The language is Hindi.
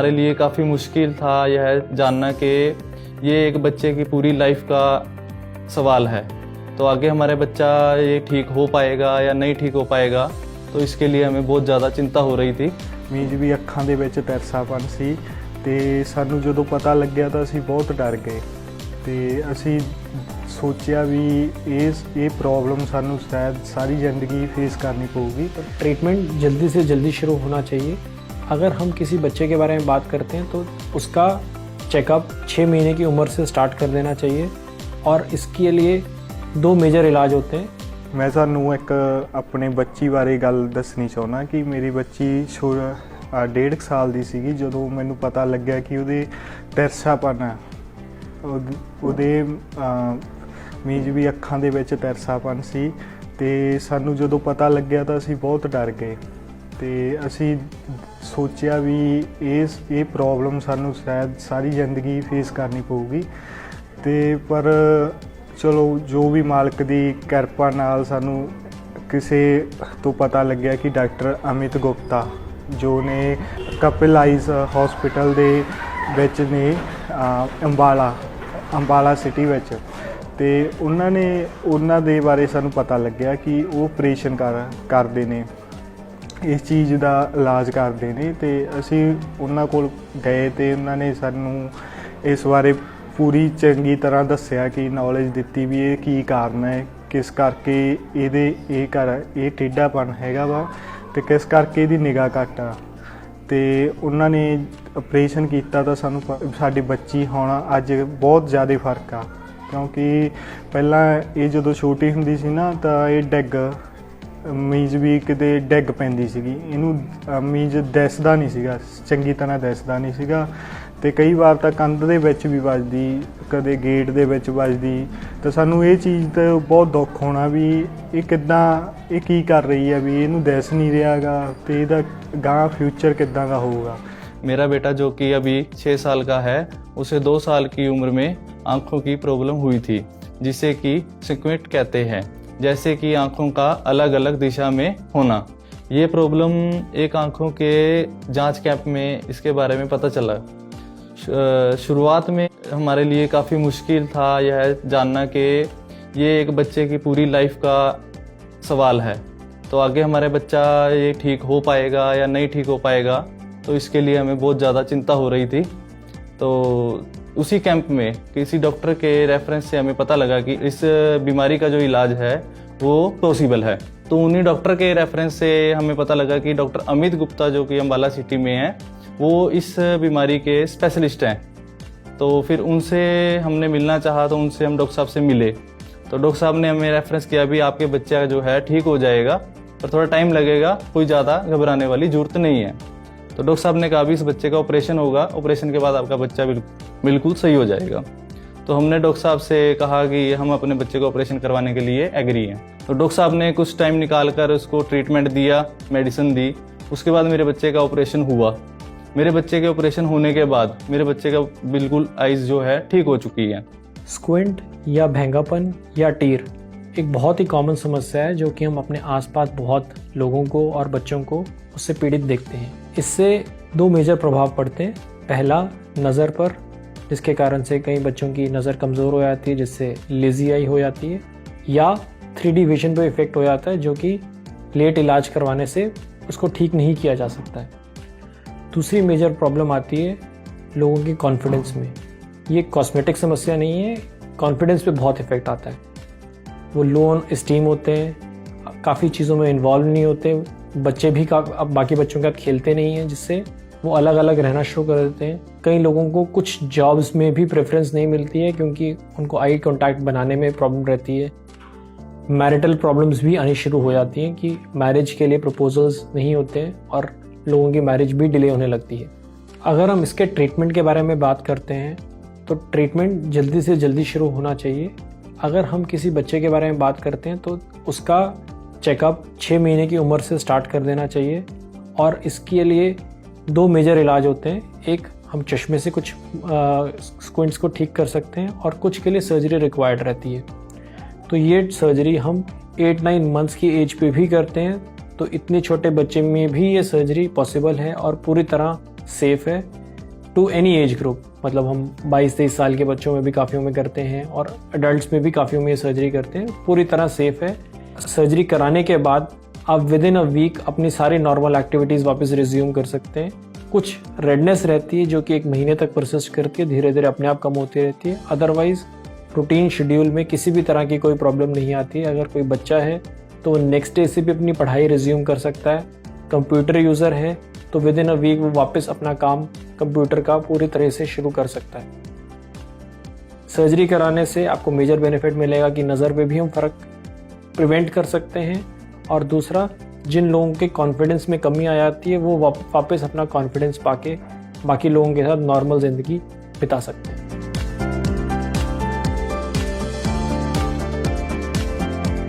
हमारे लिए काफ़ी मुश्किल था यह जानना कि ये एक बच्चे की पूरी लाइफ का सवाल है। तो आगे हमारे बच्चा ये ठीक हो पाएगा या नहीं ठीक हो पाएगा, तो इसके लिए हमें बहुत ज़्यादा चिंता हो रही थी। ਮੀਂਜ ਵੀ ਅੱਖਾਂ ਦੇ ਵਿੱਚ ਤਿਰਛਾਪਨ ਸੀ ਤੇ ਸਾਨੂੰ ਜਦੋਂ ਪਤਾ ਲੱਗਿਆ ਤਾਂ ਅਸੀਂ ਬਹੁਤ ਡਰ ਗਏ ਤੇ ਅਸੀਂ ਸੋਚਿਆ ਵੀ ਇਹ प्रॉब्लम ਸਾਨੂੰ शायद सारी ज़िंदगी फेस करनी पड़ेगी। ट्रीटमेंट जल्दी से जल्दी शुरू होना चाहिए। अगर हम किसी बच्चे के बारे में बात करते हैं तो उसका चेकअप 6 महीने की उम्र से स्टार्ट कर देना चाहिए और इसके लिए 2 मेजर इलाज होते हैं। मैं सानू एक अपने बच्ची बारे गल दसनी चाहुंदा कि मेरी बच्ची 1.5 साल की सीगी जदों मैनू पता लग्या कि उहदे तिरछापन है, उहदे मींज भी अखां दे विच तिरछापन सी ते सानू जदों पता लग्या तां असीं बहुत डर गए ते असीं सोचिया भी ये प्रॉब्लम सानू शायद सारी ज़िंदगी फेस करनी पऊगी ते पर चलो जो भी मालक दी किरपा नाल सानू किसे तो पता लग्या कि डॉक्टर अमित गुप्ता जो ने कपिल आइज हॉस्पिटल दे विच ने अंबाला सिटी विच ते उन्हां दे बारे सानू पता लग्या कि वो ऑपरेशन करदे ने, इस चीज़ का इलाज करते हैं। तो असी उन्हां कोल गए तो उन्होंने सानू इस बारे पूरी चंगी तरह दस्सिया कि नॉलेज दिती भी ये की कारण है, किस करके ये टेढ़ापन हैगा वा ते किस करके इहदी निगाह घट आ। तो उन्होंने ऑपरेशन किया तो सानू साडी बच्ची होना अज बहुत ज़्यादा फर्क आ, क्योंकि पहला ये जो छोटी हुंदी सी ना तो ये डिग मीज भी किते डिग पैंदी सीगी, इनू मीज दिसदा नहीं सीगा, चंगी तरह दिसदा नहीं सीगा ते कई बार तो कंध दे विच भी वजदी, कदे गेट दे विच वजदी। तो सानू ये चीज़ तो बहुत दुख होना भी ये किद्दां ये की कर रही है, भी इनू दिस नहीं रहागा तो इहदा गां फ्यूचर किद्दां दा होऊगा। मेरा बेटा जो कि अभी 6 साल का है, उसे 2 साल की उम्र में आँखों की प्रॉब्लम हुई थी, जिसे कि स्क्विंट कहते हैं, जैसे कि आँखों का अलग अलग दिशा में होना। ये प्रॉब्लम एक आँखों के जांच कैंप में इसके बारे में पता चला। शुरुआत में हमारे लिए काफ़ी मुश्किल था यह जानना कि ये एक बच्चे की पूरी लाइफ का सवाल है। तो आगे हमारे बच्चा ये ठीक हो पाएगा या नहीं ठीक हो पाएगा, तो इसके लिए हमें बहुत ज़्यादा चिंता हो रही थी। तो उसी कैंप में किसी डॉक्टर के रेफरेंस से हमें पता लगा कि इस बीमारी का जो इलाज है वो पॉसिबल है। तो उन्हीं डॉक्टर के रेफरेंस से हमें पता लगा कि डॉक्टर अमित गुप्ता जो कि अंबाला सिटी में है, वो इस बीमारी के स्पेशलिस्ट हैं। तो फिर उनसे हमने मिलना चाहा, तो उनसे हम डॉक्टर साहब से मिले। तो डॉक्टर साहब ने हमें रेफरेंस किया भी आपके बच्चा जो है ठीक हो जाएगा, पर थोड़ा टाइम लगेगा, कोई ज़्यादा घबराने वाली ज़रूरत नहीं है। तो डॉक्टर साहब ने कहा भी इस बच्चे का ऑपरेशन होगा, ऑपरेशन के बाद आपका बच्चा बिल्कुल सही हो जाएगा। तो हमने डॉक्टर साहब से कहा कि हम अपने बच्चे को ऑपरेशन करवाने के लिए एग्री हैं। तो डॉक्टर साहब ने कुछ टाइम निकाल कर उसको ट्रीटमेंट दिया, मेडिसिन दी। उसके बाद मेरे बच्चे का ऑपरेशन हुआ। मेरे बच्चे के ऑपरेशन होने के बाद मेरे बच्चे का बिल्कुल आइज़ जो है ठीक हो चुकी है। स्क्विंट या भेंगापन या टीर एक बहुत ही कॉमन समस्या है जो कि हम अपने आसपास बहुत लोगों को और बच्चों को उससे पीड़ित देखते हैं। इससे 2 मेजर प्रभाव पड़ते हैं। पहला नज़र पर, जिसके कारण से कई बच्चों की नज़र कमज़ोर हो जाती है, जिससे लेज़ी आई हो जाती है, या 3D विजन पे इफ़ेक्ट हो जाता है जो कि लेट इलाज करवाने से उसको ठीक नहीं किया जा सकता है। दूसरी मेजर प्रॉब्लम आती है लोगों की कॉन्फिडेंस में। ये कॉस्मेटिक समस्या नहीं है, कॉन्फिडेंस पे बहुत इफ़ेक्ट आता है। वो लो स्टीम होते हैं, काफ़ी चीज़ों में इन्वॉल्व नहीं होते, बच्चे भी अब बाकी बच्चों के साथ खेलते नहीं हैं, जिससे वो अलग अलग रहना शुरू कर देते हैं। कई लोगों को कुछ जॉब्स में भी प्रेफरेंस नहीं मिलती है क्योंकि उनको आई कॉन्टैक्ट बनाने में प्रॉब्लम रहती है। मैरिटल प्रॉब्लम्स भी आनी शुरू हो जाती हैं कि मैरिज के लिए प्रपोजल्स नहीं होते हैं और लोगों की मैरिज भी डिले होने लगती है। अगर हम इसके ट्रीटमेंट के बारे में बात करते हैं तो ट्रीटमेंट जल्दी से जल्दी शुरू होना चाहिए। अगर हम किसी बच्चे के बारे में बात करते हैं तो उसका चेकअप 6 महीने की उम्र से स्टार्ट कर देना चाहिए और इसके लिए 2 मेजर इलाज होते हैं। एक, हम चश्मे से कुछ स्क्विंट्स को ठीक कर सकते हैं और कुछ के लिए सर्जरी रिक्वायर्ड रहती है। तो ये सर्जरी हम 8-9 मंथ्स की एज पे भी करते हैं, तो इतने छोटे बच्चे में भी ये सर्जरी पॉसिबल है और पूरी तरह सेफ़ है। टू एनी एज ग्रुप, मतलब हम 22-23 साल के बच्चों में भी काफ़ियों में करते हैं और अडल्ट्स में भी काफ़ियों में ये सर्जरी करते हैं, पूरी तरह सेफ है। सर्जरी कराने के बाद आप विद इन अ वीक अपनी सारी नॉर्मल एक्टिविटीज़ वापस रिज्यूम कर सकते हैं। कुछ रेडनेस रहती है जो कि 1 महीने तक परसिस्ट करती है, धीरे धीरे अपने आप कम होती रहती है। अदरवाइज रूटीन शेड्यूल में किसी भी तरह की कोई प्रॉब्लम नहीं आती है। अगर कोई बच्चा है तो वो नेक्स्ट डे से भी अपनी पढ़ाई रिज्यूम कर सकता है। कंप्यूटर यूज़र है तो विद इन अ वीक वो वापस अपना काम कंप्यूटर का पूरी तरह से शुरू कर सकता है। सर्जरी कराने से आपको मेजर बेनिफिट मिलेगा कि नज़र पे भी हम फ़र्क प्रिवेंट कर सकते हैं, और दूसरा, जिन लोगों के कॉन्फिडेंस में कमी आ जाती है वो वापस अपना कॉन्फिडेंस पाके बाकी लोगों के साथ नॉर्मल ज़िंदगी बिता सकते हैं।